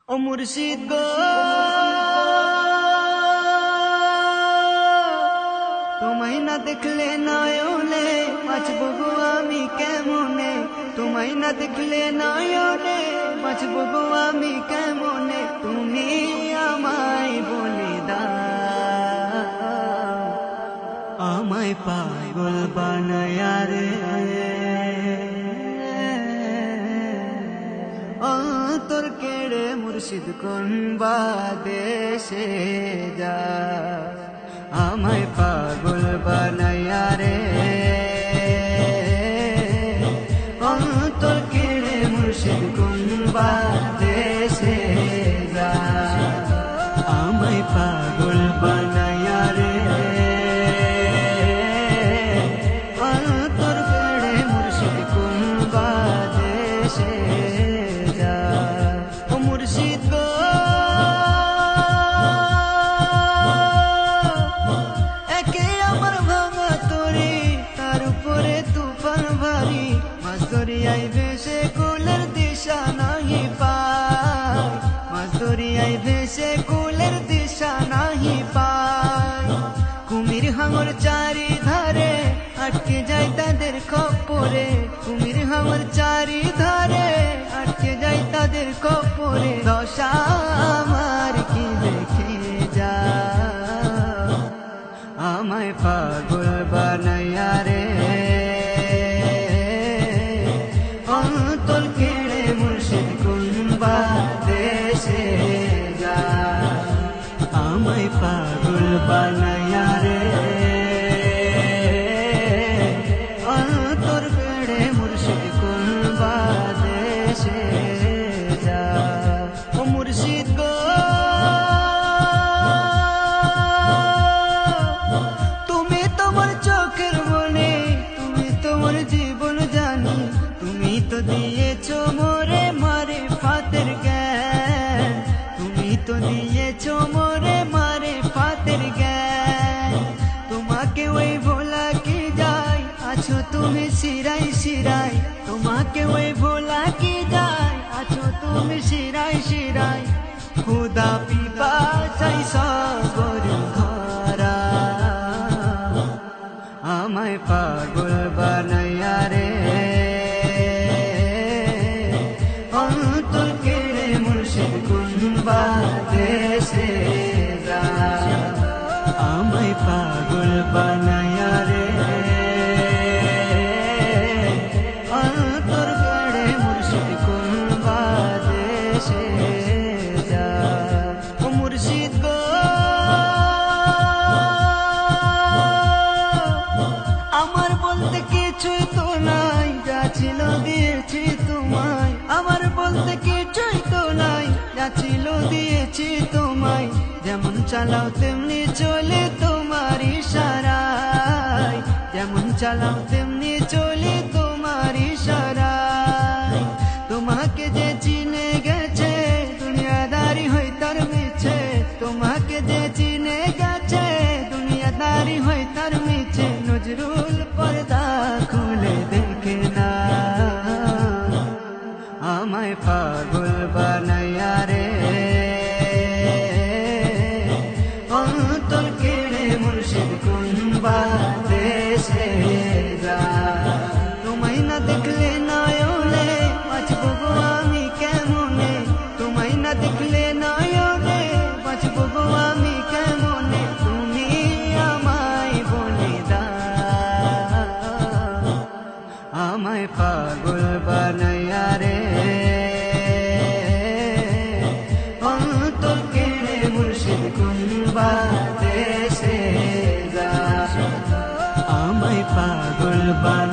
ও মুর্শিদ গো, তোমায় না দেখলে নয়নে বাঁচব গো আমি কেমনে। তোমায় না দেখলে নয়নে বাঁচব গো আমি কেমনে। তুমি আমায় বলে দাও, আমায় পাগল বানায়া রে। অন্তর কেড়ে মুর্শিদ কোন বাদেশে যা, আমায় পাগল বানায়া রে। অন্তর কেড়ে মুর্শিদ কোন বাদেশে যা, আমায় পাগল বানায়া রে। অন্তর কেড়ে মুর্শিদ কোন বাদেশে যা। ও মুর্শিদ গো, একে আমার ভাঙা তরি, তার উপরে তুফান ভারী। মাছ দরিয়ায় ভেসে কুলের দিশা নাহি পায়। মাছ দরিয়ায় ভেসে কুলের দিশা নাহি পায়। কুমির হাঙর চারিধারে আটকে যায় তাদের খপ্পরে। কুমির হাঙর চারিধারে আটকে যায় তাদের খপ্পরে। দশা আমার কি দেখে যা, আমায় পাগল বানায়া রে। অন্তর কেড়ে মুর্শিদ কোন বাদেশে যা, আমায় পাগল বানায়া রে। অন্তর কেড়ে মুর্শিদ কোন বাদেশে যা। ও মুর্শিদ গো, তুমি তোমার চোখের মনে, তুমি তোমার জীবন জানি। তুমি তো দিয়েছো মোরে মারে ফাতের জ্ঞান। তুমি তো দিয়েছো মোরে মারে ফাতের জ্ঞান। তোমাকে ওই ভোলা কি যায়, আছো তুমি শিরাই শিরাই। তোমাকে ওই ভোলা কি যায়, আছো তুমি শিরাই শিরাই। খুদা পিপাসায় সবর ধরা, আমায় পাগল বানায়া রে। অন্তর কেড়ে মুর্শিদ কোন বাদেশে যা, আমায় পাগল বানায়া রে। অন্তর কেড়ে মুর্শিদ কোন বাদেশে যা। ও মুর্শিদ গো, আমার বলতে কিছুই তো নাই, যা ছিল দিয়েছি তোমায়। আমার বলতে কিছুই তো নাই, যা ছিল দিয়েছি তোমায়। যেমন চালাও তেমনি চলে তোমার ইশারায়। যেমন চালাও তেমনি চলে তোমার ইশারায়। তোমাকে যে চিনে গেছে দুনিয়াদারি হয় তার মিছে। তোমাকে যে চিনে গেছে দুনিয়াদারি হয় তার মিছে। নজরুল পর্দা খুলে দেখে না, আমায় পাগল বানায়া রে। অন্তর কেড়ে মুর্শিদ কোন বাদেশে যা, তোমায় না দেখলে নয়নে বাঁচব গো আমি কেমনে। তোমায় না দেখলে নয়নে বাঁচব গো আমি কেমনে। তুমি আমায় বলে দাও, আমায় পাগল বানায়া রে। অন্তর কেড়ে মুর্শিদ কোন বাদেশে যা, আমায় পাগল বানায়া।